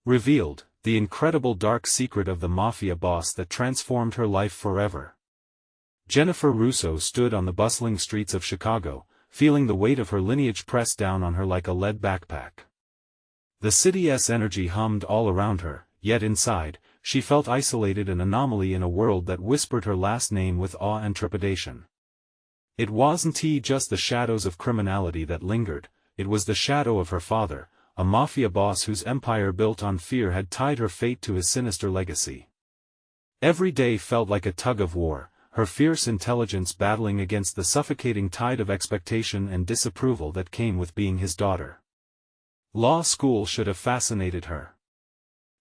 Revealed, the incredible dark secret of the Mafia boss that transformed her life forever. Jennifer Russo stood on the bustling streets of Chicago, feeling the weight of her lineage press down on her like a lead backpack. The city's energy hummed all around her, yet inside, she felt isolated, an anomaly in a world that whispered her last name with awe and trepidation. It wasn't just the shadows of criminality that lingered, it was the shadow of her father, a Mafia boss whose empire built on fear had tied her fate to his sinister legacy. Every day felt like a tug of war, her fierce intelligence battling against the suffocating tide of expectation and disapproval that came with being his daughter. Law school should have fascinated her.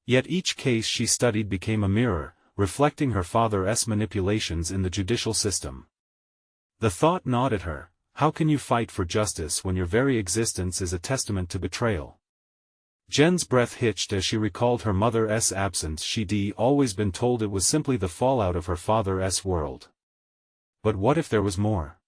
Yet each case she studied became a mirror, reflecting her father's manipulations in the judicial system. The thought gnawed at her: how can you fight for justice when your very existence is a testament to betrayal? Jen's breath hitched as she recalled her mother's absence. She'd always been told it was simply the fallout of her father's world. But what if there was more?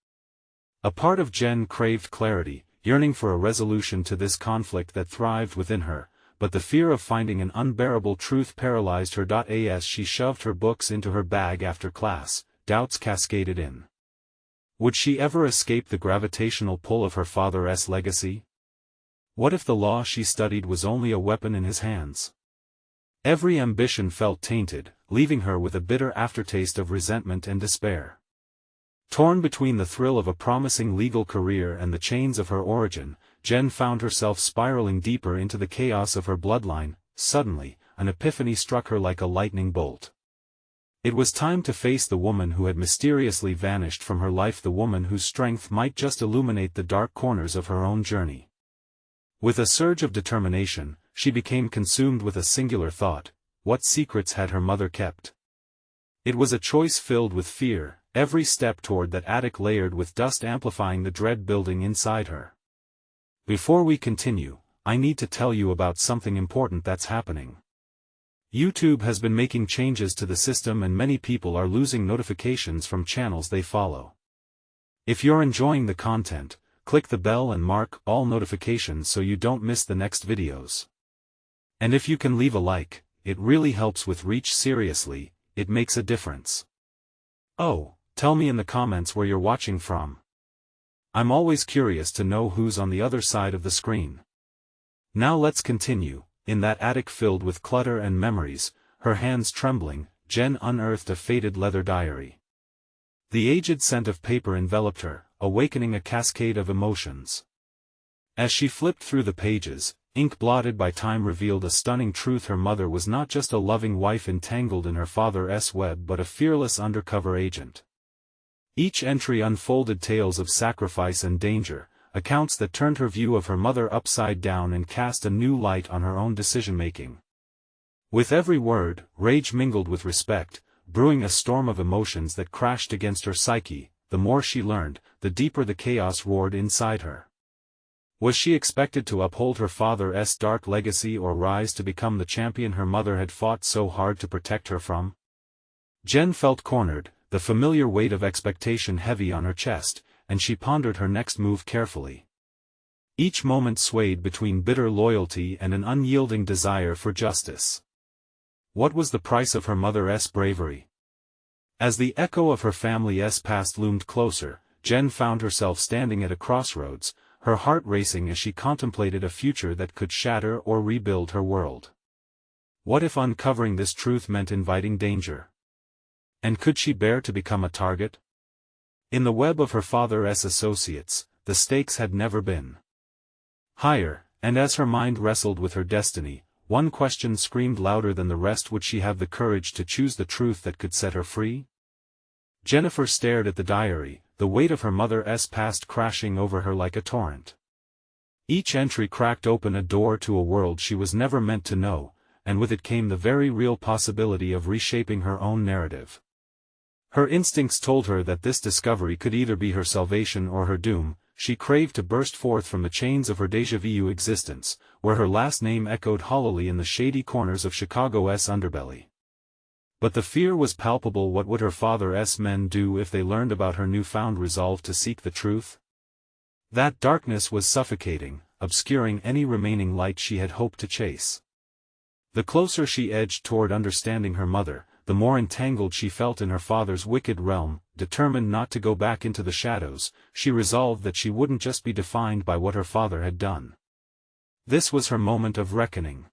A part of Jen craved clarity, yearning for a resolution to this conflict that thrived within her, but the fear of finding an unbearable truth paralyzed her. As she shoved her books into her bag after class, doubts cascaded in. Would she ever escape the gravitational pull of her father's legacy? What if the law she studied was only a weapon in his hands? Every ambition felt tainted, leaving her with a bitter aftertaste of resentment and despair. Torn between the thrill of a promising legal career and the chains of her origin, Jen found herself spiraling deeper into the chaos of her bloodline. Suddenly, an epiphany struck her like a lightning bolt. It was time to face the woman who had mysteriously vanished from her life, the woman whose strength might just illuminate the dark corners of her own journey. With a surge of determination, she became consumed with a singular thought: what secrets had her mother kept? It was a choice filled with fear, every step toward that attic layered with dust amplifying the dread building inside her. Before we continue, I need to tell you about something important that's happening. YouTube has been making changes to the system and many people are losing notifications from channels they follow. If you're enjoying the content, click the bell and mark all notifications so you don't miss the next videos. And if you can leave a like, it really helps with reach. Seriously, it makes a difference. Oh, tell me in the comments where you're watching from. I'm always curious to know who's on the other side of the screen. Now let's continue. In that attic filled with clutter and memories, her hands trembling, Jen unearthed a faded leather diary. The aged scent of paper enveloped her, awakening a cascade of emotions. As she flipped through the pages, ink blotted by time revealed a stunning truth: her mother was not just a loving wife entangled in her father's web but a fearless undercover agent. Each entry unfolded tales of sacrifice and danger, accounts that turned her view of her mother upside down and cast a new light on her own decision-making. With every word, rage mingled with respect, brewing a storm of emotions that crashed against her psyche. The more she learned, the deeper the chaos roared inside her. Was she expected to uphold her father's dark legacy or rise to become the champion her mother had fought so hard to protect her from? Jen felt cornered, the familiar weight of expectation heavy on her chest, and she pondered her next move carefully. Each moment swayed between bitter loyalty and an unyielding desire for justice. What was the price of her mother's bravery? As the echo of her family's past loomed closer, Jen found herself standing at a crossroads, her heart racing as she contemplated a future that could shatter or rebuild her world. What if uncovering this truth meant inviting danger? And could she bear to become a target? In the web of her father's associates, the stakes had never been higher, and as her mind wrestled with her destiny, one question screamed louder than the rest: would she have the courage to choose the truth that could set her free? Jennifer stared at the diary, the weight of her mother's past crashing over her like a torrent. Each entry cracked open a door to a world she was never meant to know, and with it came the very real possibility of reshaping her own narrative. Her instincts told her that this discovery could either be her salvation or her doom. She craved to burst forth from the chains of her déjà vu existence, where her last name echoed hollowly in the shady corners of Chicago's underbelly. But the fear was palpable. What would her father's men do if they learned about her newfound resolve to seek the truth? That darkness was suffocating, obscuring any remaining light she had hoped to chase. The closer she edged toward understanding her mother, the more entangled she felt in her father's wicked realm. Determined not to go back into the shadows, she resolved that she wouldn't just be defined by what her father had done. This was her moment of reckoning.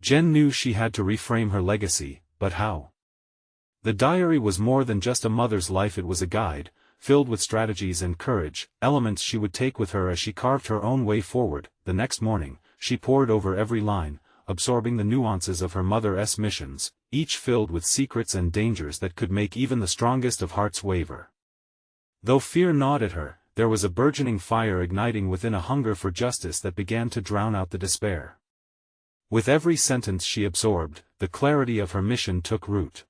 Jen knew she had to reframe her legacy, but how? The diary was more than just a mother's life. It was a guide, filled with strategies and courage, elements she would take with her as she carved her own way forward. The next morning, she pored over every line, absorbing the nuances of her mother's missions, each filled with secrets and dangers that could make even the strongest of hearts waver. Though fear gnawed at her, there was a burgeoning fire igniting within, a hunger for justice that began to drown out the despair. With every sentence she absorbed, the clarity of her mission took root.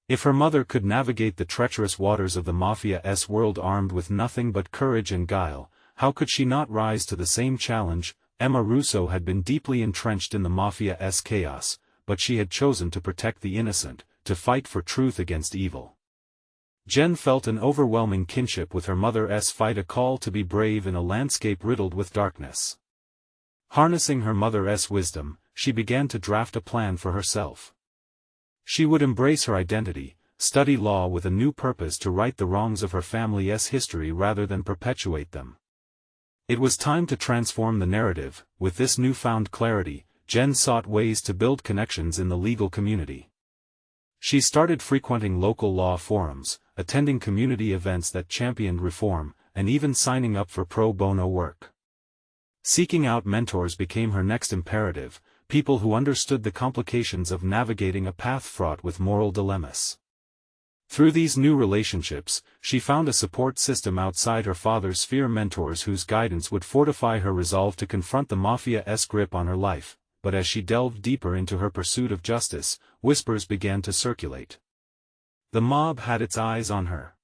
If her mother could navigate the treacherous waters of the Mafia's world armed with nothing but courage and guile, how could she not rise to the same challenge? Emma Russo had been deeply entrenched in the Mafia's chaos, but she had chosen to protect the innocent, to fight for truth against evil. Jen felt an overwhelming kinship with her mother's fight, a call to be brave in a landscape riddled with darkness. Harnessing her mother's wisdom, she began to draft a plan for herself. She would embrace her identity, study law with a new purpose to right the wrongs of her family's history rather than perpetuate them. It was time to transform the narrative. With this newfound clarity, Jen sought ways to build connections in the legal community. She started frequenting local law forums, attending community events that championed reform, and even signing up for pro bono work. Seeking out mentors became her next imperative, people who understood the complications of navigating a path fraught with moral dilemmas. Through these new relationships, she found a support system outside her father's sphere, mentors whose guidance would fortify her resolve to confront the Mafia's grip on her life. But as she delved deeper into her pursuit of justice, whispers began to circulate. The mob had its eyes on her.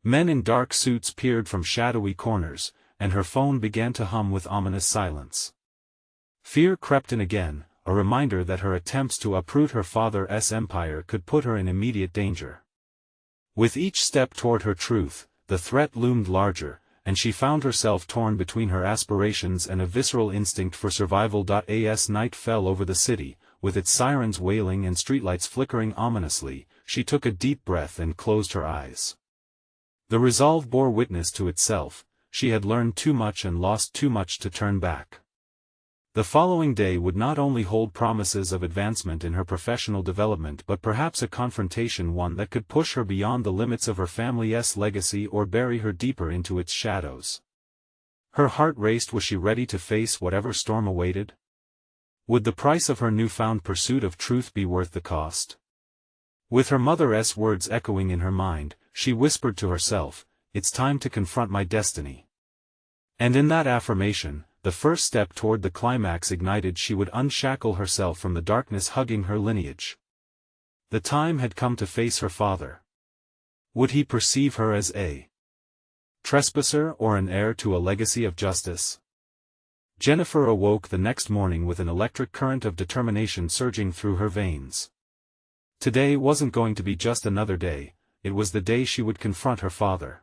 Men in dark suits peered from shadowy corners, and her phone began to hum with ominous silence. Fear crept in again, a reminder that her attempts to uproot her father's empire could put her in immediate danger. With each step toward her truth, the threat loomed larger, and she found herself torn between her aspirations and a visceral instinct for survival. As night fell over the city, with its sirens wailing and streetlights flickering ominously, she took a deep breath and closed her eyes. The resolve bore witness to itself. She had learned too much and lost too much to turn back. The following day would not only hold promises of advancement in her professional development but perhaps a confrontation, one that could push her beyond the limits of her family's legacy or bury her deeper into its shadows. Her heart raced. Was she ready to face whatever storm awaited? Would the price of her newfound pursuit of truth be worth the cost? With her mother's words echoing in her mind, she whispered to herself, "It's time to confront my destiny." And in that affirmation, the first step toward the climax ignited. She would unshackle herself from the darkness hugging her lineage. The time had come to face her father. Would he perceive her as a trespasser or an heir to a legacy of justice? Jennifer awoke the next morning with an electric current of determination surging through her veins. Today wasn't going to be just another day, it was the day she would confront her father.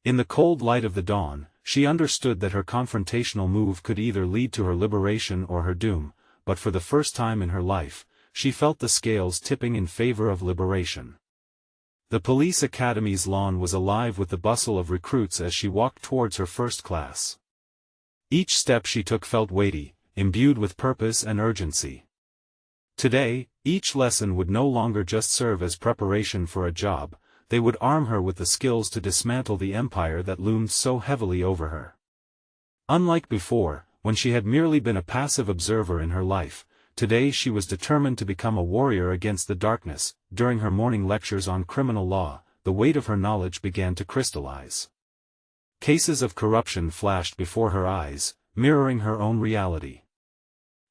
In the cold light of the dawn, she understood that her confrontational move could either lead to her liberation or her doom, but for the first time in her life, she felt the scales tipping in favor of liberation. The police academy's lawn was alive with the bustle of recruits as she walked towards her first class. Each step she took felt weighty, imbued with purpose and urgency. Today, each lesson would no longer just serve as preparation for a job. They would arm her with the skills to dismantle the empire that loomed so heavily over her. Unlike before, when she had merely been a passive observer in her life, today she was determined to become a warrior against the darkness. During her morning lectures on criminal law, the weight of her knowledge began to crystallize. Cases of corruption flashed before her eyes, mirroring her own reality.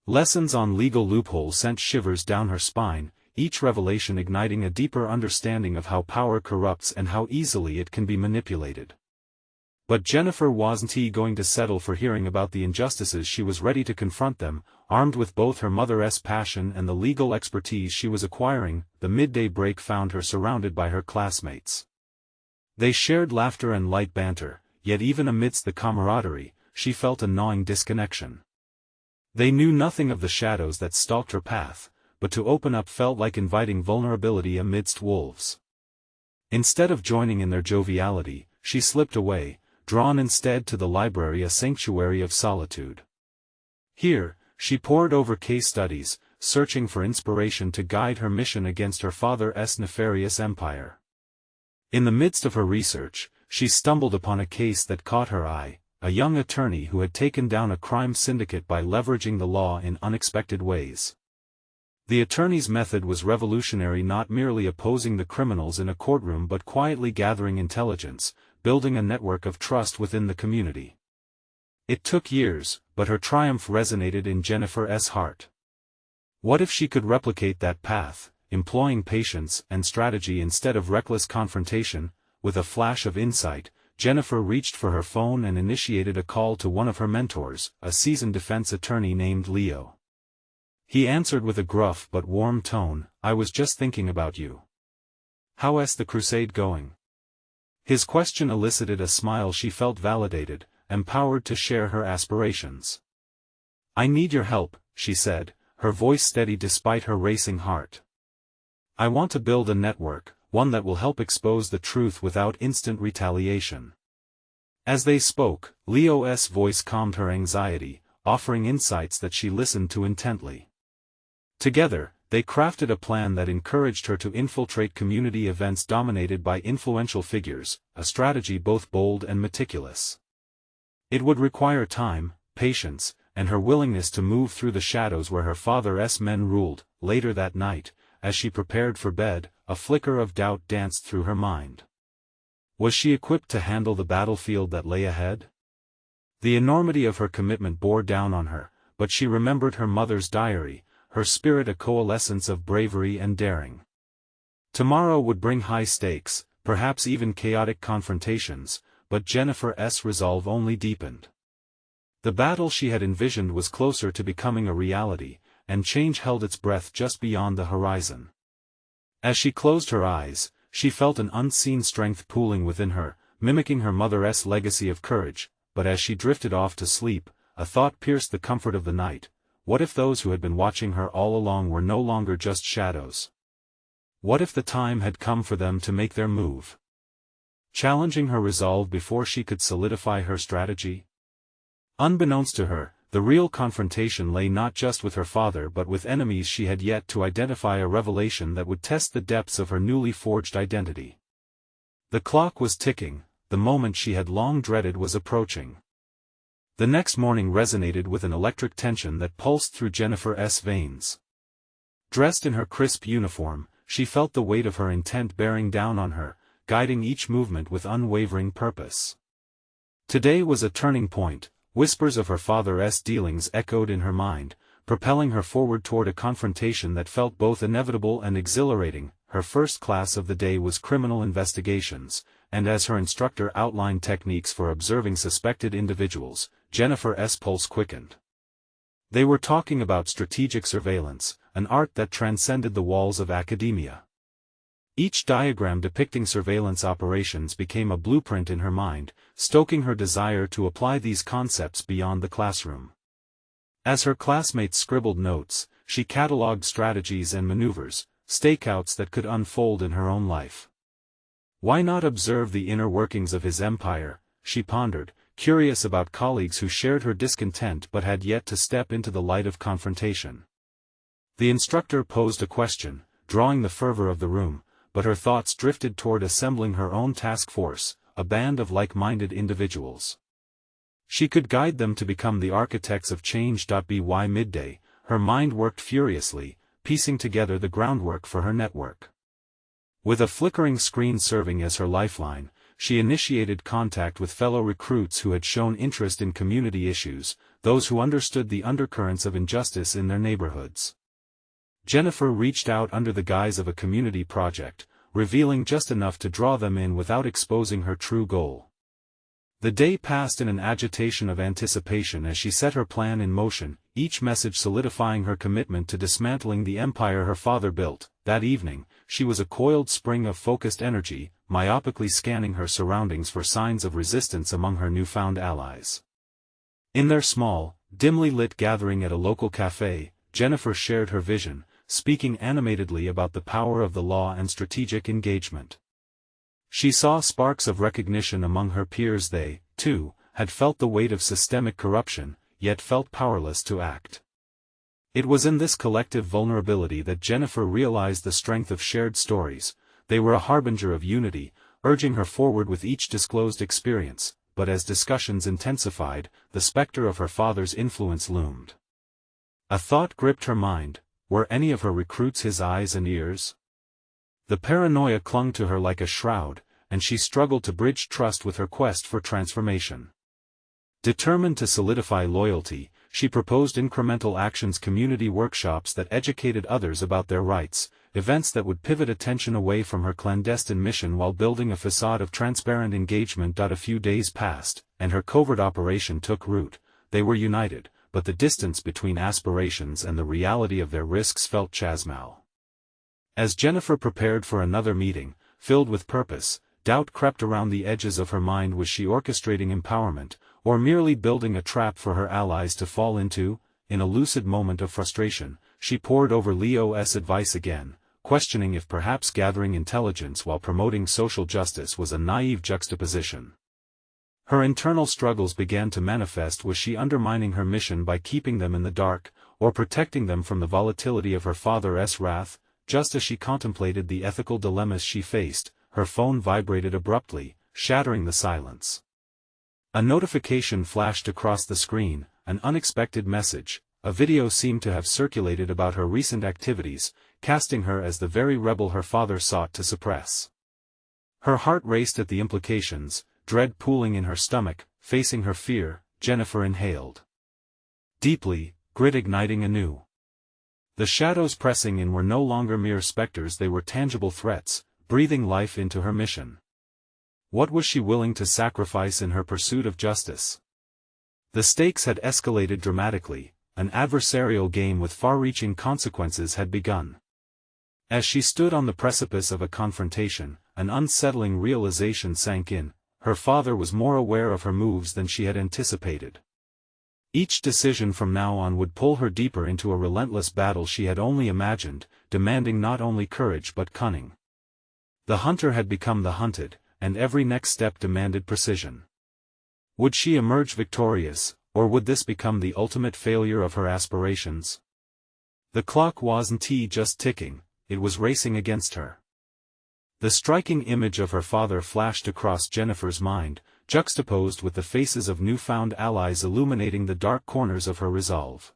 Lessons on legal loopholes sent shivers down her spine, each revelation igniting a deeper understanding of how power corrupts and how easily it can be manipulated. But Jennifer wasn't going to settle for hearing about the injustices. She was ready to confront them, armed with both her mother's passion and the legal expertise she was acquiring. The midday break found her surrounded by her classmates. They shared laughter and light banter, yet even amidst the camaraderie, she felt a gnawing disconnection. They knew nothing of the shadows that stalked her path, but to open up felt like inviting vulnerability amidst wolves. Instead of joining in their joviality, she slipped away, drawn instead to the library, a sanctuary of solitude. Here, she pored over case studies, searching for inspiration to guide her mission against her father's nefarious empire. In the midst of her research, she stumbled upon a case that caught her eye, a young attorney who had taken down a crime syndicate by leveraging the law in unexpected ways. The attorney's method was revolutionary, not merely opposing the criminals in a courtroom but quietly gathering intelligence, building a network of trust within the community. It took years, but her triumph resonated in Jennifer's heart. What if she could replicate that path, employing patience and strategy instead of reckless confrontation? With a flash of insight, Jennifer reached for her phone and initiated a call to one of her mentors, a seasoned defense attorney named Leo. He answered with a gruff but warm tone, "I was just thinking about you. How's the crusade going?" His question elicited a smile. She felt validated, empowered to share her aspirations. "I need your help," she said, her voice steady despite her racing heart. "I want to build a network, one that will help expose the truth without instant retaliation." As they spoke, Leo's voice calmed her anxiety, offering insights that she listened to intently. Together, they crafted a plan that encouraged her to infiltrate community events dominated by influential figures, a strategy both bold and meticulous. It would require time, patience, and her willingness to move through the shadows where her father's men ruled. Later that night, as she prepared for bed, a flicker of doubt danced through her mind. Was she equipped to handle the battlefield that lay ahead? The enormity of her commitment bore down on her, but she remembered her mother's diary, her spirit a coalescence of bravery and daring. Tomorrow would bring high stakes, perhaps even chaotic confrontations, but Jennifer's resolve only deepened. The battle she had envisioned was closer to becoming a reality, and change held its breath just beyond the horizon. As she closed her eyes, she felt an unseen strength pooling within her, mimicking her mother's legacy of courage, but as she drifted off to sleep, a thought pierced the comfort of the night. What if those who had been watching her all along were no longer just shadows? What if the time had come for them to make their move? Challenging her resolve before she could solidify her strategy? Unbeknownst to her, the real confrontation lay not just with her father but with enemies she had yet to identify, a revelation that would test the depths of her newly forged identity. The clock was ticking, the moment she had long dreaded was approaching. The next morning resonated with an electric tension that pulsed through Jennifer's veins. Dressed in her crisp uniform, she felt the weight of her intent bearing down on her, guiding each movement with unwavering purpose. Today was a turning point. Whispers of her father's dealings echoed in her mind, propelling her forward toward a confrontation that felt both inevitable and exhilarating. Her first class of the day was criminal investigations, and as her instructor outlined techniques for observing suspected individuals, Jennifer's pulse quickened. They were talking about strategic surveillance, an art that transcended the walls of academia. Each diagram depicting surveillance operations became a blueprint in her mind, stoking her desire to apply these concepts beyond the classroom. As her classmates scribbled notes, she cataloged strategies and maneuvers, stakeouts that could unfold in her own life. Why not observe the inner workings of his empire, she pondered, curious about colleagues who shared her discontent but had yet to step into the light of confrontation. The instructor posed a question, drawing the fervor of the room, but her thoughts drifted toward assembling her own task force, a band of like-minded individuals. She could guide them to become the architects of change. By midday, her mind worked furiously, piecing together the groundwork for her network. With a flickering screen serving as her lifeline, she initiated contact with fellow recruits who had shown interest in community issues, those who understood the undercurrents of injustice in their neighborhoods. Jennifer reached out under the guise of a community project, revealing just enough to draw them in without exposing her true goal. The day passed in an agitation of anticipation as she set her plan in motion, each message solidifying her commitment to dismantling the empire her father built. That evening, she was a coiled spring of focused energy, myopically scanning her surroundings for signs of resistance among her newfound allies. In their small, dimly lit gathering at a local cafe, Jennifer shared her vision, speaking animatedly about the power of the law and strategic engagement. She saw sparks of recognition among her peers. They, too, had felt the weight of systemic corruption, yet felt powerless to act. It was in this collective vulnerability that Jennifer realized the strength of shared stories. They were a harbinger of unity, urging her forward with each disclosed experience, but as discussions intensified, the specter of her father's influence loomed. A thought gripped her mind: were any of her recruits his eyes and ears? The paranoia clung to her like a shroud, and she struggled to bridge trust with her quest for transformation. Determined to solidify loyalty, she proposed incremental actions, community workshops that educated others about their rights, events that would pivot attention away from her clandestine mission while building a facade of transparent engagement. A few days passed, and her covert operation took root. They were united, but the distance between aspirations and the reality of their risks felt chasmal. As Jennifer prepared for another meeting, filled with purpose, doubt crept around the edges of her mind. Was she orchestrating empowerment, or merely building a trap for her allies to fall into? In a lucid moment of frustration, she pored over Leo's advice again, questioning if perhaps gathering intelligence while promoting social justice was a naive juxtaposition. Her internal struggles began to manifest. Was she undermining her mission by keeping them in the dark, or protecting them from the volatility of her father's wrath? Just as she contemplated the ethical dilemmas she faced, her phone vibrated abruptly, shattering the silence. A notification flashed across the screen, an unexpected message. A video seemed to have circulated about her recent activities, casting her as the very rebel her father sought to suppress. Her heart raced at the implications, dread pooling in her stomach. Facing her fear, Jennifer inhaled deeply, grit igniting anew. The shadows pressing in were no longer mere specters, they were tangible threats, breathing life into her mission. What was she willing to sacrifice in her pursuit of justice? The stakes had escalated dramatically, an adversarial game with far-reaching consequences had begun. As she stood on the precipice of a confrontation, an unsettling realization sank in: her father was more aware of her moves than she had anticipated. Each decision from now on would pull her deeper into a relentless battle she had only imagined, demanding not only courage but cunning. The hunter had become the hunted, and every next step demanded precision. Would she emerge victorious, or would this become the ultimate failure of her aspirations? The clock wasn't just ticking, it was racing against her. The striking image of her father flashed across Jennifer's mind, juxtaposed with the faces of newfound allies illuminating the dark corners of her resolve.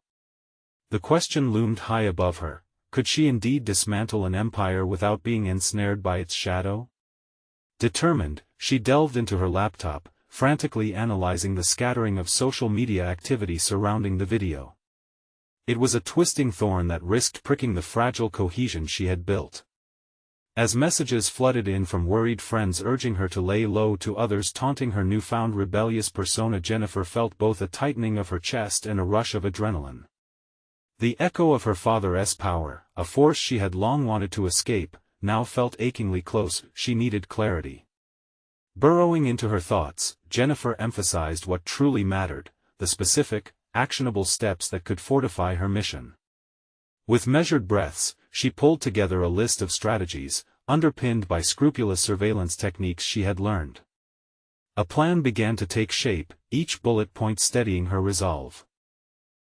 The question loomed high above her: could she indeed dismantle an empire without being ensnared by its shadow? Determined, she delved into her laptop, frantically analyzing the scattering of social media activity surrounding the video. It was a twisting thorn that risked pricking the fragile cohesion she had built. As messages flooded in from worried friends urging her to lay low to others taunting her newfound rebellious persona, Jennifer felt both a tightening of her chest and a rush of adrenaline. The echo of her father's power, a force she had long wanted to escape, now felt achingly close. She needed clarity. Burrowing into her thoughts, Jennifer emphasized what truly mattered: the specific, actionable steps that could fortify her mission. With measured breaths, she pulled together a list of strategies, underpinned by scrupulous surveillance techniques she had learned. A plan began to take shape, each bullet point steadying her resolve.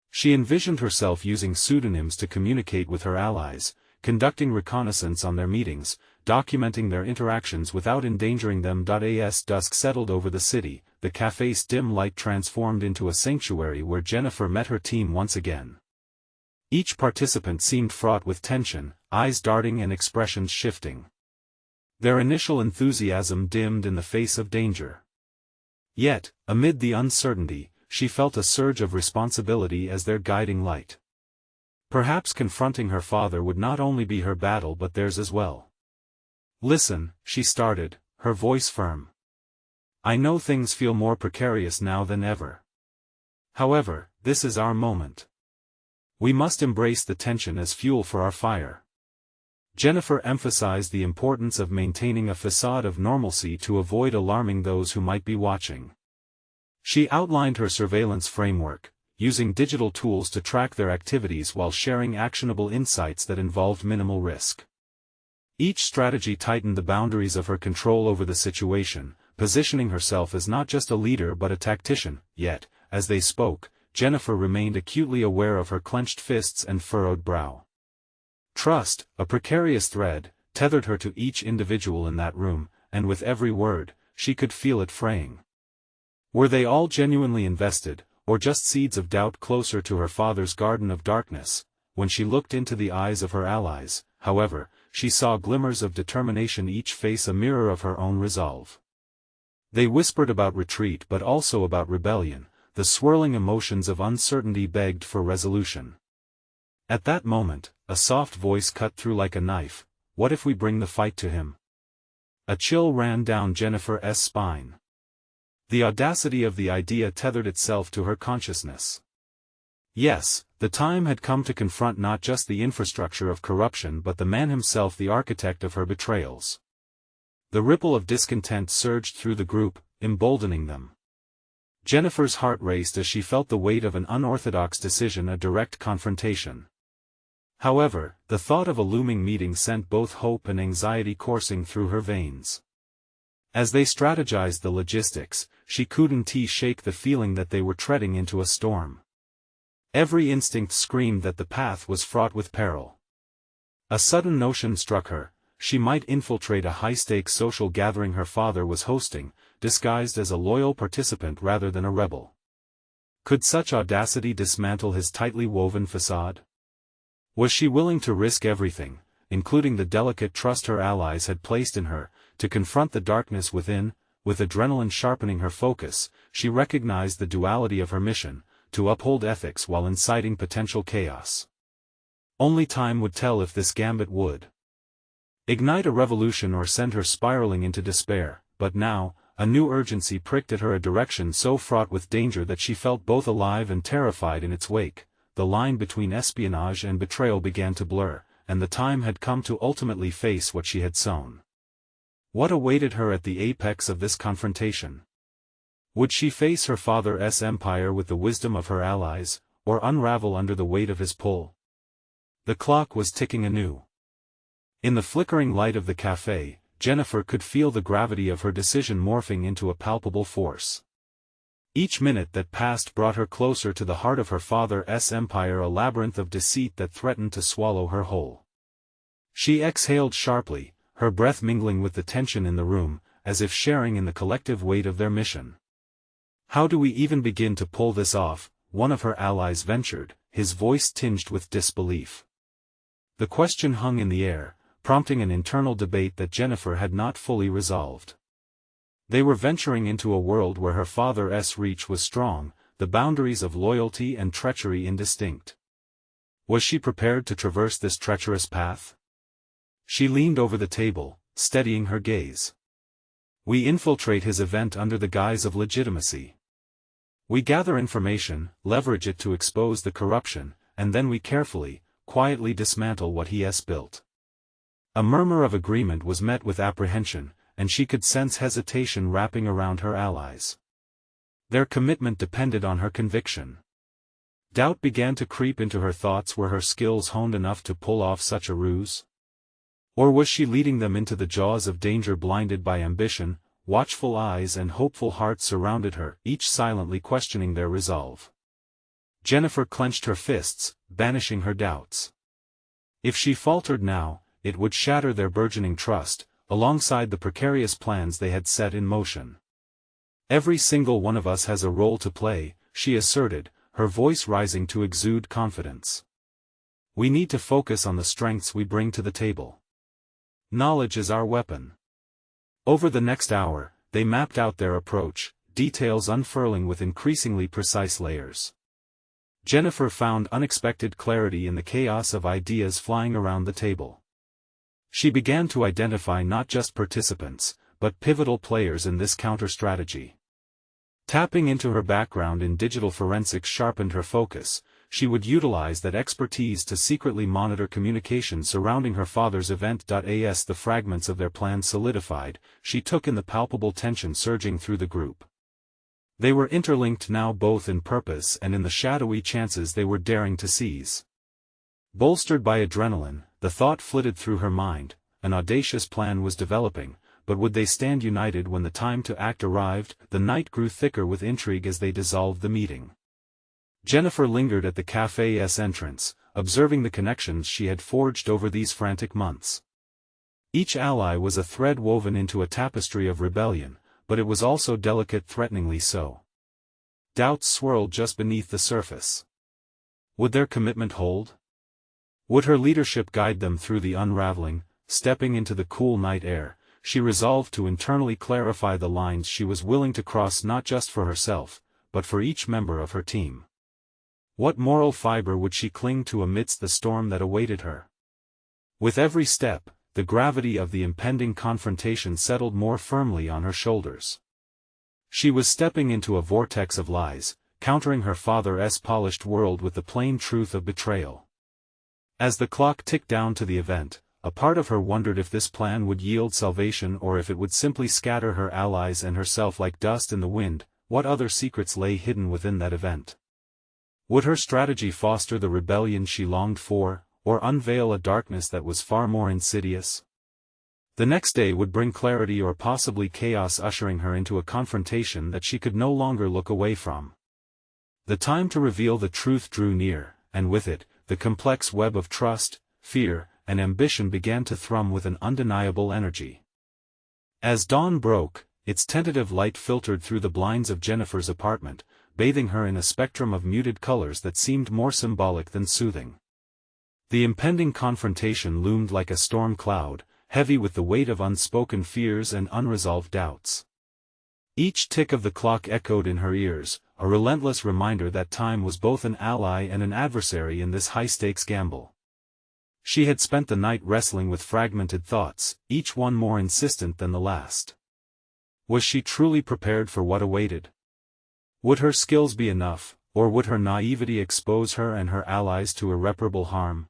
She envisioned herself using pseudonyms to communicate with her allies, conducting reconnaissance on their meetings, documenting their interactions without endangering them. As dusk settled over the city, the cafe's dim light transformed into a sanctuary where Jennifer met her team once again. Each participant seemed fraught with tension, eyes darting and expressions shifting. Their initial enthusiasm dimmed in the face of danger. Yet, amid the uncertainty, she felt a surge of responsibility as their guiding light. Perhaps confronting her father would not only be her battle but theirs as well. "Listen," she started, her voice firm. "I know things feel more precarious now than ever. However, this is our moment. We must embrace the tension as fuel for our fire." Jennifer emphasized the importance of maintaining a facade of normalcy to avoid alarming those who might be watching. She outlined her surveillance framework: using digital tools to track their activities while sharing actionable insights that involved minimal risk. Each strategy tightened the boundaries of her control over the situation, positioning herself as not just a leader but a tactician. Yet, as they spoke, Jennifer remained acutely aware of her clenched fists and furrowed brow. Trust, a precarious thread, tethered her to each individual in that room, and with every word, she could feel it fraying. Were they all genuinely invested, or just seeds of doubt closer to her father's garden of darkness? When she looked into the eyes of her allies, however, she saw glimmers of determination, each face a mirror of her own resolve. They whispered about retreat but also about rebellion. The swirling emotions of uncertainty begged for resolution. At that moment, a soft voice cut through like a knife. What if we bring the fight to him? A chill ran down Jennifer's spine. The audacity of the idea tethered itself to her consciousness. Yes, the time had come to confront not just the infrastructure of corruption but the man himself, the architect of her betrayals. The ripple of discontent surged through the group, emboldening them. Jennifer's heart raced as she felt the weight of an unorthodox decision, a direct confrontation. However, the thought of a looming meeting sent both hope and anxiety coursing through her veins. As they strategized the logistics, she couldn't shake the feeling that they were treading into a storm. Every instinct screamed that the path was fraught with peril. A sudden notion struck her: she might infiltrate a high-stakes social gathering her father was hosting, disguised as a loyal participant rather than a rebel. Could such audacity dismantle his tightly woven facade? Was she willing to risk everything, including the delicate trust her allies had placed in her, to confront the darkness within? With adrenaline sharpening her focus, she recognized the duality of her mission: to uphold ethics while inciting potential chaos. Only time would tell if this gambit would ignite a revolution or send her spiraling into despair. But now, a new urgency pricked at her, a direction so fraught with danger that she felt both alive and terrified in its wake. The line between espionage and betrayal began to blur, and the time had come to ultimately face what she had sown. What awaited her at the apex of this confrontation? Would she face her father's empire with the wisdom of her allies, or unravel under the weight of his pull? The clock was ticking anew. In the flickering light of the café, Jennifer could feel the gravity of her decision morphing into a palpable force. Each minute that passed brought her closer to the heart of her father's empire, a labyrinth of deceit that threatened to swallow her whole. She exhaled sharply, her breath mingling with the tension in the room, as if sharing in the collective weight of their mission. "How do we even begin to pull this off?" one of her allies ventured, his voice tinged with disbelief. The question hung in the air, prompting an internal debate that Jennifer had not fully resolved. They were venturing into a world where her father's reach was strong, the boundaries of loyalty and treachery indistinct. Was she prepared to traverse this treacherous path? She leaned over the table, steadying her gaze. "We infiltrate his event under the guise of legitimacy. We gather information, leverage it to expose the corruption, and then we carefully, quietly dismantle what he has built." A murmur of agreement was met with apprehension, and she could sense hesitation wrapping around her allies. Their commitment depended on her conviction. Doubt began to creep into her thoughts: were her skills honed enough to pull off such a ruse? Or was she leading them into the jaws of danger, blinded by ambition? Watchful eyes and hopeful hearts surrounded her, each silently questioning their resolve. Jennifer clenched her fists, banishing her doubts. If she faltered now, it would shatter their burgeoning trust, alongside the precarious plans they had set in motion. "Every single one of us has a role to play," she asserted, her voice rising to exude confidence. "We need to focus on the strengths we bring to the table. Knowledge is our weapon." Over the next hour, they mapped out their approach, details unfurling with increasingly precise layers. Jennifer found unexpected clarity in the chaos of ideas flying around the table. She began to identify not just participants, but pivotal players in this counter-strategy. Tapping into her background in digital forensics sharpened her focus. She would utilize that expertise to secretly monitor communications surrounding her father's event. As the fragments of their plan solidified, she took in the palpable tension surging through the group. They were interlinked now both in purpose and in the shadowy chances they were daring to seize. Bolstered by adrenaline, the thought flitted through her mind, an audacious plan was developing, but would they stand united when the time to act arrived? The night grew thicker with intrigue as they dissolved the meeting. Jennifer lingered at the café's entrance, observing the connections she had forged over these frantic months. Each ally was a thread woven into a tapestry of rebellion, but it was also delicate, threateningly so. Doubts swirled just beneath the surface. Would their commitment hold? Would her leadership guide them through the unraveling? Stepping into the cool night air, she resolved to internally clarify the lines she was willing to cross, not just for herself, but for each member of her team. What moral fiber would she cling to amidst the storm that awaited her? With every step, the gravity of the impending confrontation settled more firmly on her shoulders. She was stepping into a vortex of lies, countering her father's polished world with the plain truth of betrayal. As the clock ticked down to the event, a part of her wondered if this plan would yield salvation or if it would simply scatter her allies and herself like dust in the wind. What other secrets lay hidden within that event? Would her strategy foster the rebellion she longed for, or unveil a darkness that was far more insidious? The next day would bring clarity or possibly chaos, ushering her into a confrontation that she could no longer look away from. The time to reveal the truth drew near, and with it, the complex web of trust, fear, and ambition began to thrum with an undeniable energy. As dawn broke, its tentative light filtered through the blinds of Jennifer's apartment, bathing her in a spectrum of muted colors that seemed more symbolic than soothing. The impending confrontation loomed like a storm cloud, heavy with the weight of unspoken fears and unresolved doubts. Each tick of the clock echoed in her ears, a relentless reminder that time was both an ally and an adversary in this high-stakes gamble. She had spent the night wrestling with fragmented thoughts, each one more insistent than the last. Was she truly prepared for what awaited? Would her skills be enough, or would her naivety expose her and her allies to irreparable harm?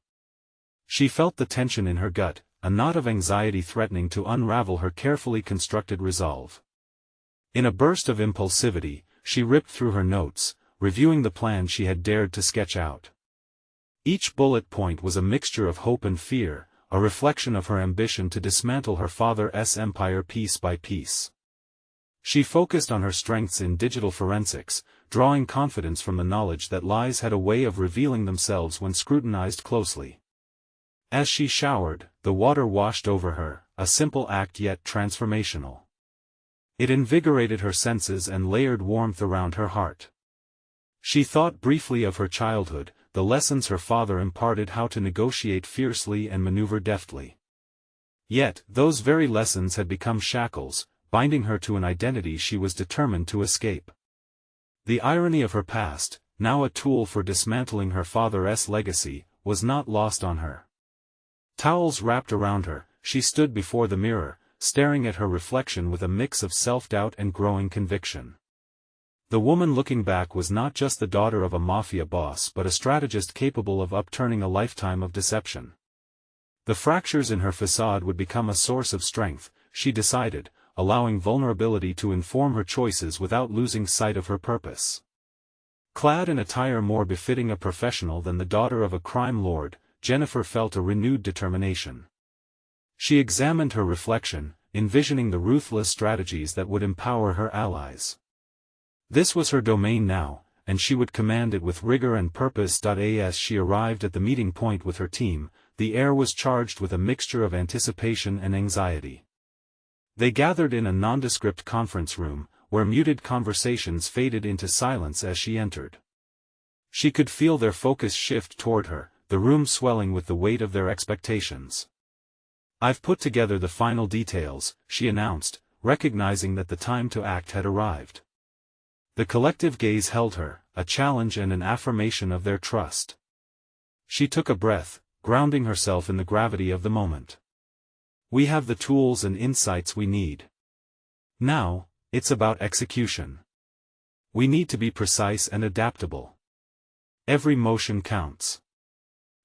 She felt the tension in her gut, a knot of anxiety threatening to unravel her carefully constructed resolve. In a burst of impulsivity, she ripped through her notes, reviewing the plan she had dared to sketch out. Each bullet point was a mixture of hope and fear, a reflection of her ambition to dismantle her father's empire piece by piece. She focused on her strengths in digital forensics, drawing confidence from the knowledge that lies had a way of revealing themselves when scrutinized closely. As she showered, the water washed over her, a simple act yet transformational. It invigorated her senses and layered warmth around her heart. She thought briefly of her childhood, the lessons her father imparted, how to negotiate fiercely and maneuver deftly. Yet, those very lessons had become shackles, binding her to an identity she was determined to escape. The irony of her past, now a tool for dismantling her father's legacy, was not lost on her. Towels wrapped around her, she stood before the mirror, staring at her reflection with a mix of self-doubt and growing conviction. The woman looking back was not just the daughter of a mafia boss but a strategist capable of upturning a lifetime of deception. The fractures in her facade would become a source of strength, she decided, allowing vulnerability to inform her choices without losing sight of her purpose. Clad in attire more befitting a professional than the daughter of a crime lord, Jennifer felt a renewed determination. She examined her reflection, envisioning the ruthless strategies that would empower her allies. This was her domain now, and she would command it with rigor and purpose. As she arrived at the meeting point with her team, the air was charged with a mixture of anticipation and anxiety. They gathered in a nondescript conference room, where muted conversations faded into silence as she entered. She could feel their focus shift toward her, the room swelling with the weight of their expectations. "I've put together the final details," she announced, recognizing that the time to act had arrived. The collective gaze held her, a challenge and an affirmation of their trust. She took a breath, grounding herself in the gravity of the moment. "We have the tools and insights we need. Now, it's about execution. We need to be precise and adaptable. Every motion counts."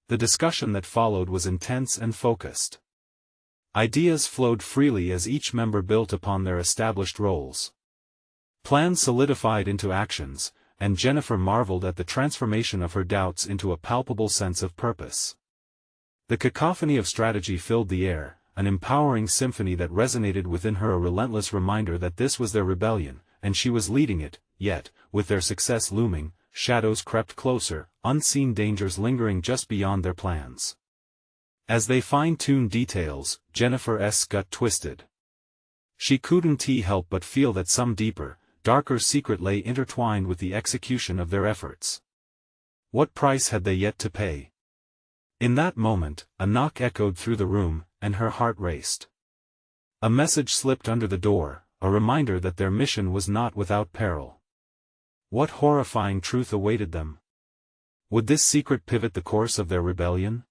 The discussion that followed was intense and focused. Ideas flowed freely as each member built upon their established roles. Plans solidified into actions, and Jennifer marveled at the transformation of her doubts into a palpable sense of purpose. The cacophony of strategy filled the air, an empowering symphony that resonated within her, a relentless reminder that this was their rebellion, and she was leading it. Yet, with their success looming, shadows crept closer, unseen dangers lingering just beyond their plans. As they fine-tuned details, Jennifer's gut twisted. She couldn't help but feel that some deeper, darker secret lay intertwined with the execution of their efforts. What price had they yet to pay? In that moment, a knock echoed through the room, and her heart raced. A message slipped under the door, a reminder that their mission was not without peril. What horrifying truth awaited them? Would this secret pivot the course of their rebellion?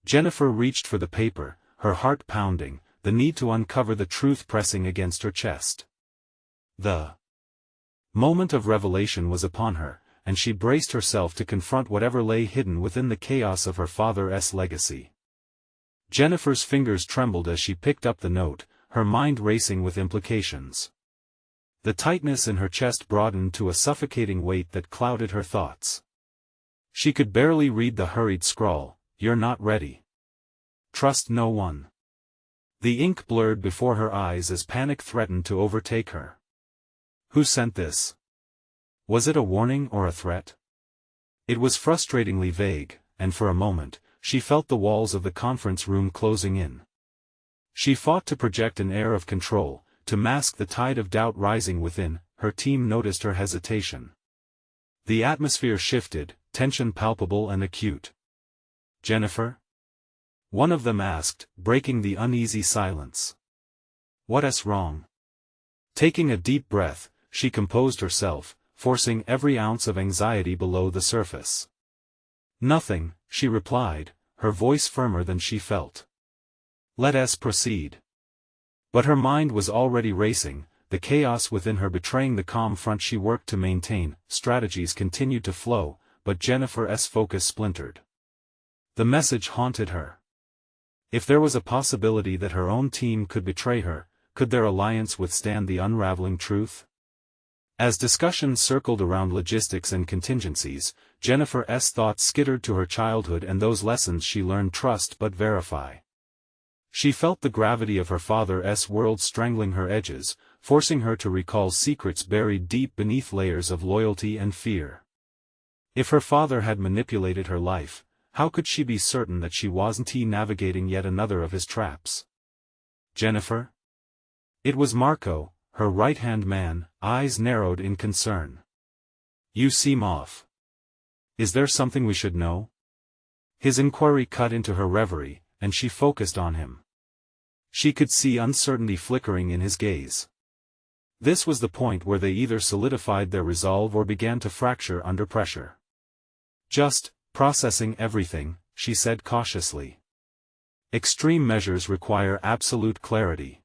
Jennifer reached for the paper, her heart pounding, the need to uncover the truth pressing against her chest. The moment of revelation was upon her, and she braced herself to confront whatever lay hidden within the chaos of her father's legacy. Jennifer's fingers trembled as she picked up the note, her mind racing with implications. The tightness in her chest broadened to a suffocating weight that clouded her thoughts. She could barely read the hurried scrawl, "You're not ready. Trust no one." The ink blurred before her eyes as panic threatened to overtake her. Who sent this? Was it a warning or a threat? It was frustratingly vague, and for a moment, she felt the walls of the conference room closing in. She fought to project an air of control, to mask the tide of doubt rising within. Her team noticed her hesitation. The atmosphere shifted, tension palpable and acute. "Jennifer?" one of them asked, breaking the uneasy silence. "What's wrong?" Taking a deep breath, she composed herself, forcing every ounce of anxiety below the surface. "Nothing," she replied, her voice firmer than she felt. "Let us proceed." But her mind was already racing, the chaos within her betraying the calm front she worked to maintain. Strategies continued to flow, but Jennifer's focus splintered. The message haunted her. If there was a possibility that her own team could betray her, could their alliance withstand the unraveling truth? As discussions circled around logistics and contingencies, Jennifer's thoughts skittered to her childhood and those lessons she learned: trust but verify. She felt the gravity of her father's world strangling her edges, forcing her to recall secrets buried deep beneath layers of loyalty and fear. If her father had manipulated her life, how could she be certain that she wasn't navigating yet another of his traps? Jennifer? It was Marco, her right-hand man, eyes narrowed in concern. "You seem off. Is there something we should know?" His inquiry cut into her reverie, and she focused on him. She could see uncertainty flickering in his gaze. This was the point where they either solidified their resolve or began to fracture under pressure. "Just processing everything," she said cautiously. "Extreme measures require absolute clarity.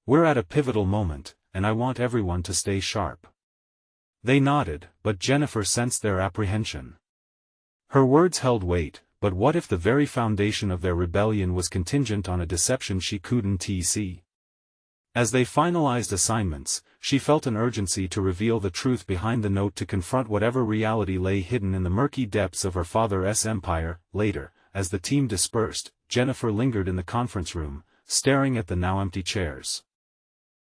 We're at a pivotal moment, and I want everyone to stay sharp." They nodded, but Jennifer sensed their apprehension. Her words held weight, but what if the very foundation of their rebellion was contingent on a deception she couldn't see? As they finalized assignments, she felt an urgency to reveal the truth behind the note, to confront whatever reality lay hidden in the murky depths of her father's empire. Later, as the team dispersed, Jennifer lingered in the conference room, staring at the now empty chairs.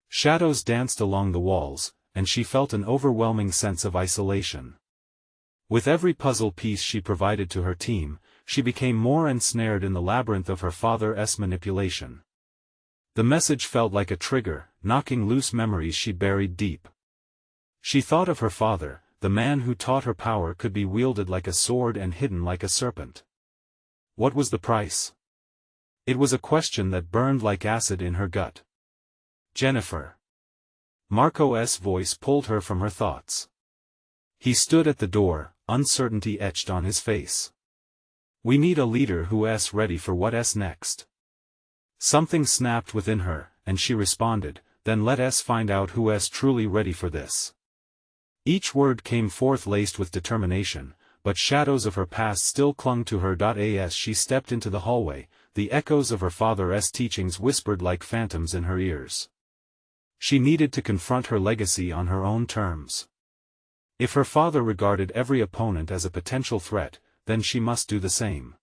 Shadows danced along the walls, and she felt an overwhelming sense of isolation. With every puzzle piece she provided to her team, she became more ensnared in the labyrinth of her father's manipulation. The message felt like a trigger, knocking loose memories she buried deep. She thought of her father, the man who taught her power could be wielded like a sword and hidden like a serpent. What was the price? It was a question that burned like acid in her gut. "Jennifer." Marco's voice pulled her from her thoughts. He stood at the door, uncertainty etched on his face. "We need a leader who's ready for what's next." Something snapped within her, and she responded, "Then let us find out who's truly ready for this." Each word came forth laced with determination, but shadows of her past still clung to her. As she stepped into the hallway, the echoes of her father's teachings whispered like phantoms in her ears. She needed to confront her legacy on her own terms. If her father regarded every opponent as a potential threat, then she must do the same.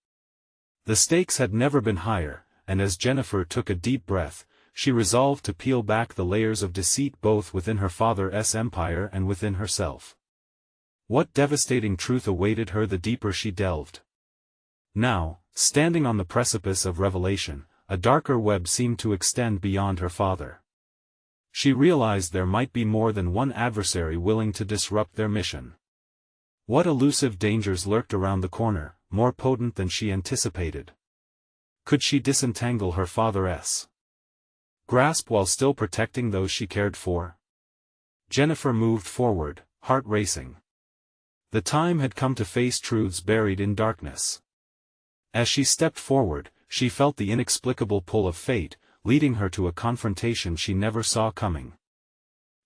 The stakes had never been higher, and as Jennifer took a deep breath, she resolved to peel back the layers of deceit both within her father's empire and within herself. What devastating truth awaited her the deeper she delved? Now, standing on the precipice of revelation, a darker web seemed to extend beyond her father. She realized there might be more than one adversary willing to disrupt their mission. What elusive dangers lurked around the corner, more potent than she anticipated? Could she disentangle her father's grasp while still protecting those she cared for? Jennifer moved forward, heart racing. The time had come to face truths buried in darkness. As she stepped forward, she felt the inexplicable pull of fate, leading her to a confrontation she never saw coming.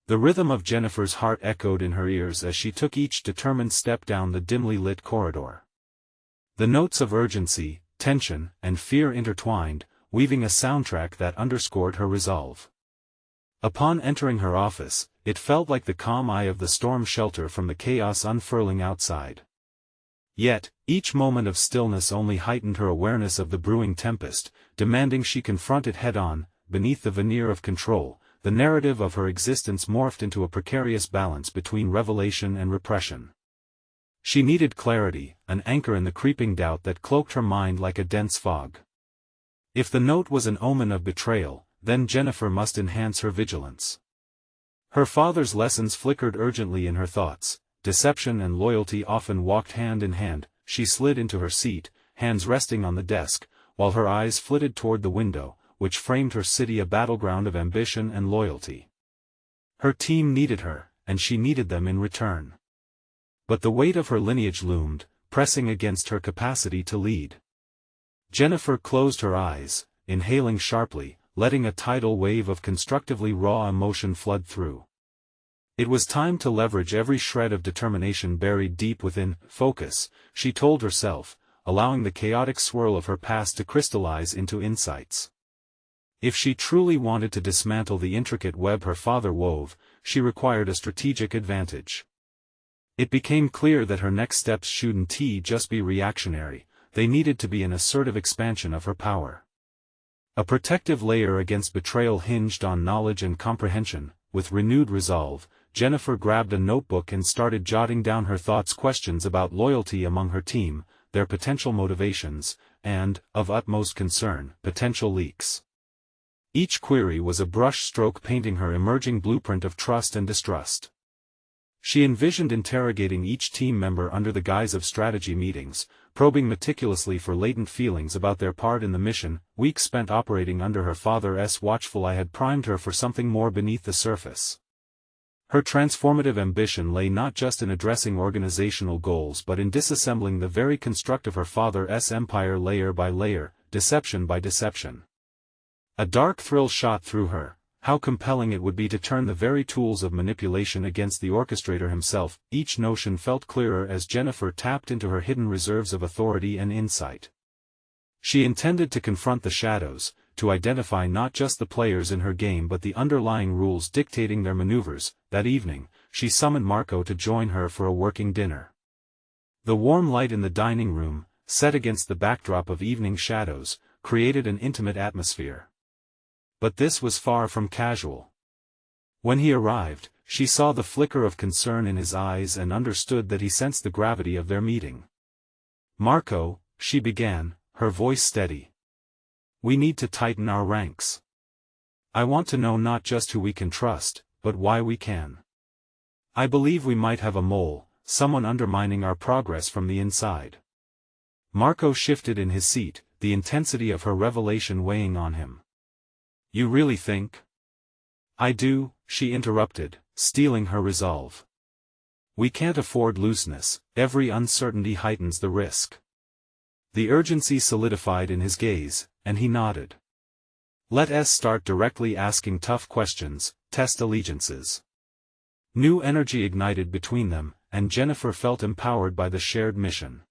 The rhythm of Jennifer's heart echoed in her ears as she took each determined step down the dimly lit corridor. The notes of urgency, tension, and fear intertwined, weaving a soundtrack that underscored her resolve. Upon entering her office, it felt like the calm eye of the storm shelter from the chaos unfurling outside. Yet, each moment of stillness only heightened her awareness of the brewing tempest, demanding she confront it head-on. Beneath the veneer of control, the narrative of her existence morphed into a precarious balance between revelation and repression. She needed clarity, an anchor in the creeping doubt that cloaked her mind like a dense fog. If the note was an omen of betrayal, then Jennifer must enhance her vigilance. Her father's lessons flickered urgently in her thoughts. Deception and loyalty often walked hand in hand. She slid into her seat, hands resting on the desk, while her eyes flitted toward the window, which framed her city a battleground of ambition and loyalty. Her team needed her, and she needed them in return. But the weight of her lineage loomed, pressing against her capacity to lead. Jennifer closed her eyes, inhaling sharply, letting a tidal wave of constructively raw emotion flood through. It was time to leverage every shred of determination buried deep within. Focus, she told herself, allowing the chaotic swirl of her past to crystallize into insights. If she truly wanted to dismantle the intricate web her father wove, she required a strategic advantage. It became clear that her next steps shouldn't just be reactionary, they needed to be an assertive expansion of her power. A protective layer against betrayal hinged on knowledge and comprehension. With renewed resolve, Jennifer grabbed a notebook and started jotting down her thoughts, questions about loyalty among her team, their potential motivations, and, of utmost concern, potential leaks. Each query was a brush stroke painting her emerging blueprint of trust and distrust. She envisioned interrogating each team member under the guise of strategy meetings, probing meticulously for latent feelings about their part in the mission. Weeks spent operating under her father's watchful eye had primed her for something more beneath the surface. Her transformative ambition lay not just in addressing organizational goals but in disassembling the very construct of her father's empire layer by layer, deception by deception. A dark thrill shot through her. How compelling it would be to turn the very tools of manipulation against the orchestrator himself. Each notion felt clearer as Jennifer tapped into her hidden reserves of authority and insight. She intended to confront the shadows, to identify not just the players in her game but the underlying rules dictating their maneuvers. That evening, she summoned Marco to join her for a working dinner. The warm light in the dining room, set against the backdrop of evening shadows, created an intimate atmosphere. But this was far from casual. When he arrived, she saw the flicker of concern in his eyes and understood that he sensed the gravity of their meeting. "Marco," she began, her voice steady. "We need to tighten our ranks. I want to know not just who we can trust, but why we can. I believe we might have a mole, someone undermining our progress from the inside." Marco shifted in his seat, the intensity of her revelation weighing on him. "You really think?" "I do," she interrupted, steeling her resolve. "We can't afford looseness, every uncertainty heightens the risk." The urgency solidified in his gaze, and he nodded. "Let's start directly asking tough questions, test allegiances." New energy ignited between them, and Jennifer felt empowered by the shared mission.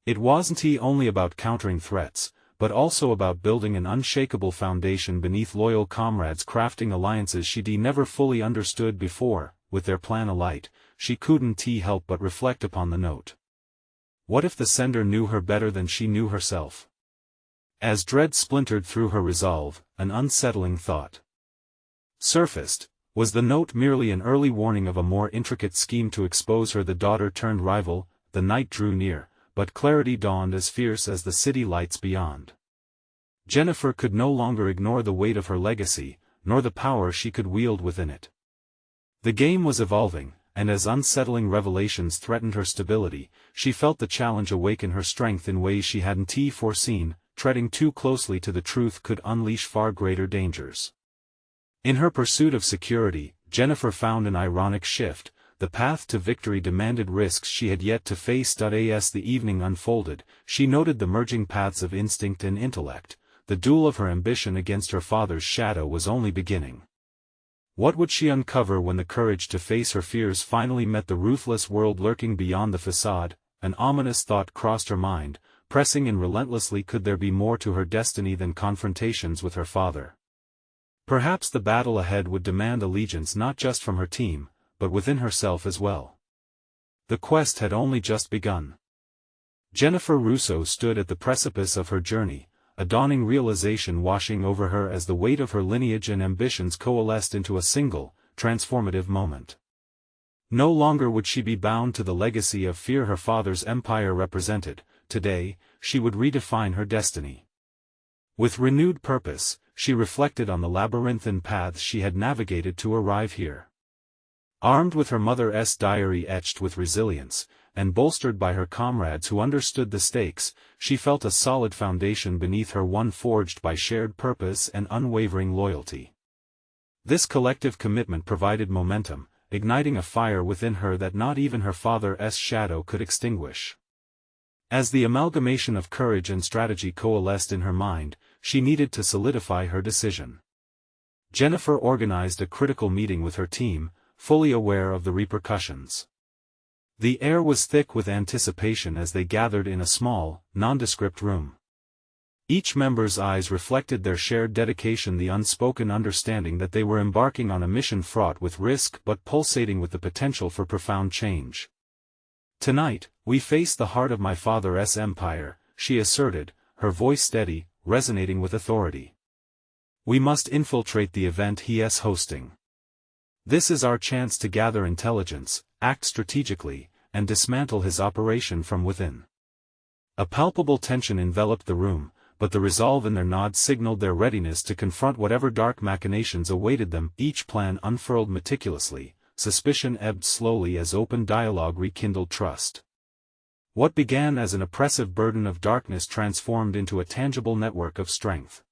It wasn't only about countering threats, but also about building an unshakable foundation beneath loyal comrades, crafting alliances she'd never fully understood before. With their plan alight, she couldn't help but reflect upon the note. What if the sender knew her better than she knew herself? As dread splintered through her resolve, an unsettling thought surfaced. Was the note merely an early warning of a more intricate scheme to expose her, the daughter-turned-rival? The night drew near, but clarity dawned as fierce as the city lights beyond. Jennifer could no longer ignore the weight of her legacy, nor the power she could wield within it. The game was evolving, and as unsettling revelations threatened her stability, she felt the challenge awaken her strength in ways she hadn't foreseen. Treading too closely to the truth could unleash far greater dangers. In her pursuit of security, Jennifer found an ironic shift. The path to victory demanded risks she had yet to face. As the evening unfolded, she noted the merging paths of instinct and intellect. The duel of her ambition against her father's shadow was only beginning. What would she uncover when the courage to face her fears finally met the ruthless world lurking beyond the facade? An ominous thought crossed her mind, pressing in relentlessly. Could there be more to her destiny than confrontations with her father? Perhaps the battle ahead would demand allegiance not just from her team, but within herself as well. The quest had only just begun. Jennifer Russo stood at the precipice of her journey, a dawning realization washing over her as the weight of her lineage and ambitions coalesced into a single, transformative moment. No longer would she be bound to the legacy of fear her father's empire represented. Today, she would redefine her destiny. With renewed purpose, she reflected on the labyrinthine paths she had navigated to arrive here. Armed with her mother's diary etched with resilience, and bolstered by her comrades who understood the stakes, she felt a solid foundation beneath her, one forged by shared purpose and unwavering loyalty. This collective commitment provided momentum, igniting a fire within her that not even her father's shadow could extinguish. As the amalgamation of courage and strategy coalesced in her mind, she needed to solidify her decision. Jennifer organized a critical meeting with her team, fully aware of the repercussions. The air was thick with anticipation as they gathered in a small, nondescript room. Each member's eyes reflected their shared dedication, the unspoken understanding that they were embarking on a mission fraught with risk but pulsating with the potential for profound change. "Tonight, we face the heart of my father's empire," she asserted, her voice steady, resonating with authority. "We must infiltrate the event he is hosting. This is our chance to gather intelligence, act strategically, and dismantle his operation from within." A palpable tension enveloped the room, but the resolve in their nods signaled their readiness to confront whatever dark machinations awaited them. Each plan unfurled meticulously, suspicion ebbed slowly as open dialogue rekindled trust. What began as an oppressive burden of darkness transformed into a tangible network of strength.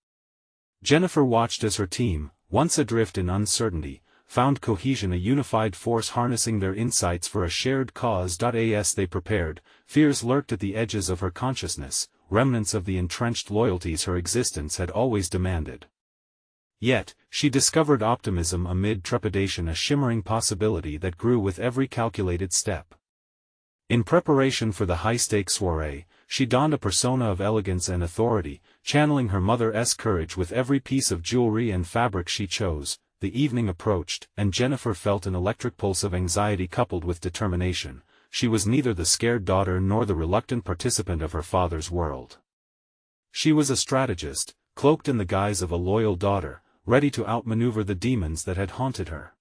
Jennifer watched as her team, once adrift in uncertainty, found cohesion, a unified force harnessing their insights for a shared cause. As they prepared, fears lurked at the edges of her consciousness, remnants of the entrenched loyalties her existence had always demanded. Yet, she discovered optimism amid trepidation, a shimmering possibility that grew with every calculated step. In preparation for the high-stakes soiree, she donned a persona of elegance and authority, channeling her mother's courage with every piece of jewelry and fabric she chose. The evening approached, and Jennifer felt an electric pulse of anxiety coupled with determination. She was neither the scared daughter nor the reluctant participant of her father's world. She was a strategist, cloaked in the guise of a loyal daughter, ready to outmaneuver the demons that had haunted her.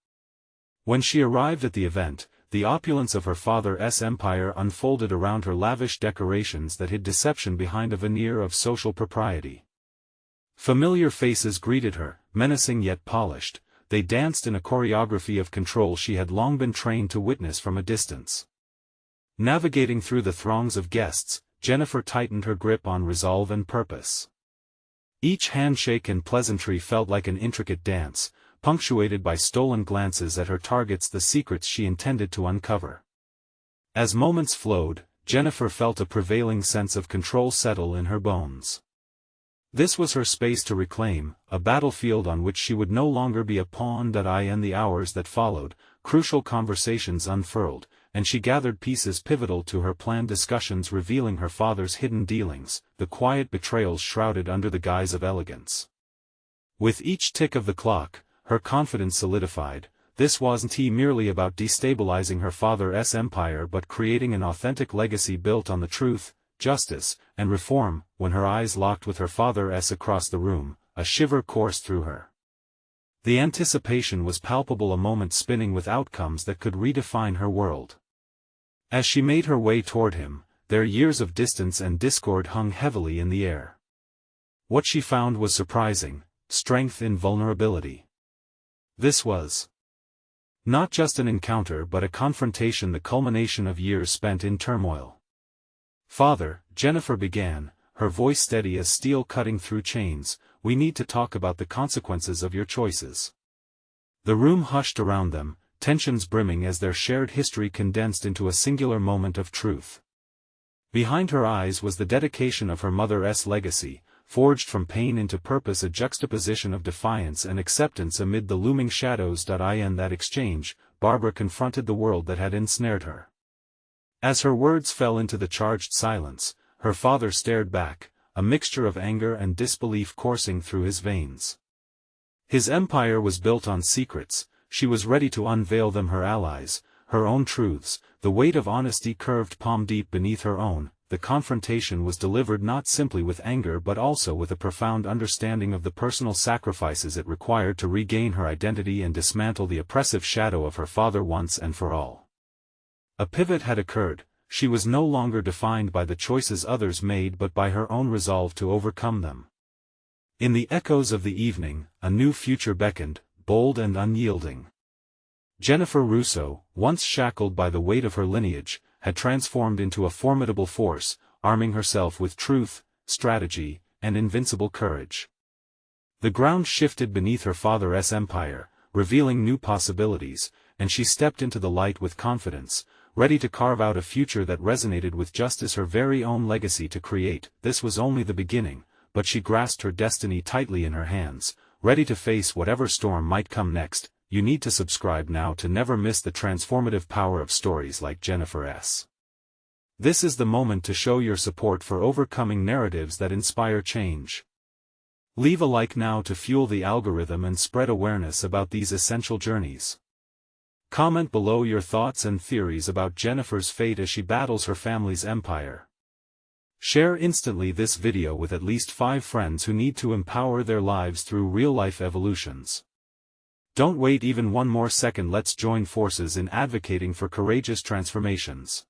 When she arrived at the event, the opulence of her father's empire unfolded around her, lavish decorations that hid deception behind a veneer of social propriety. Familiar faces greeted her, menacing yet polished. They danced in a choreography of control she had long been trained to witness from a distance. Navigating through the throngs of guests, Jennifer tightened her grip on resolve and purpose. Each handshake and pleasantry felt like an intricate dance, punctuated by stolen glances at her targets, the secrets she intended to uncover. As moments flowed, Jennifer felt a prevailing sense of control settle in her bones. This was her space to reclaim, a battlefield on which she would no longer be a pawn. In the hours that followed, crucial conversations unfurled, and she gathered pieces pivotal to her planned discussions revealing her father's hidden dealings, the quiet betrayals shrouded under the guise of elegance. With each tick of the clock, her confidence solidified. This wasn't merely about destabilizing her father's empire but creating an authentic legacy built on the truth, justice, and reform. When her eyes locked with her father's across the room, a shiver coursed through her. The anticipation was palpable, a moment spinning with outcomes that could redefine her world. As she made her way toward him, their years of distance and discord hung heavily in the air. What she found was surprising: strength in vulnerability. This was not just an encounter but a confrontation, the culmination of years spent in turmoil. "Father," Jennifer began, her voice steady as steel cutting through chains, "we need to talk about the consequences of your choices." The room hushed around them, tensions brimming as their shared history condensed into a singular moment of truth. Behind her eyes was the dedication of her mother's legacy, forged from pain into purpose, a juxtaposition of defiance and acceptance amid the looming shadows. In that exchange, Barbara confronted the world that had ensnared her. As her words fell into the charged silence, her father stared back, a mixture of anger and disbelief coursing through his veins. His empire was built on secrets, she was ready to unveil them, her allies, her own truths. The weight of honesty curved palm deep beneath her own. The confrontation was delivered not simply with anger but also with a profound understanding of the personal sacrifices it required to regain her identity and dismantle the oppressive shadow of her father once and for all. A pivot had occurred. She was no longer defined by the choices others made but by her own resolve to overcome them. In the echoes of the evening, a new future beckoned, bold and unyielding. Jennifer Russo, once shackled by the weight of her lineage, had transformed into a formidable force, arming herself with truth, strategy, and invincible courage. The ground shifted beneath her father's empire, revealing new possibilities, and she stepped into the light with confidence, ready to carve out a future that resonated with justice, her very own legacy to create. This was only the beginning, but she grasped her destiny tightly in her hands, ready to face whatever storm might come next. You need to subscribe now to never miss the transformative power of stories like Jennifer's. This is the moment to show your support for overcoming narratives that inspire change. Leave a like now to fuel the algorithm and spread awareness about these essential journeys. Comment below your thoughts and theories about Jennifer's fate as she battles her family's empire. Share instantly this video with at least 5 friends who need to empower their lives through real-life evolutions. Don't wait even one more second. Let's join forces in advocating for courageous transformations.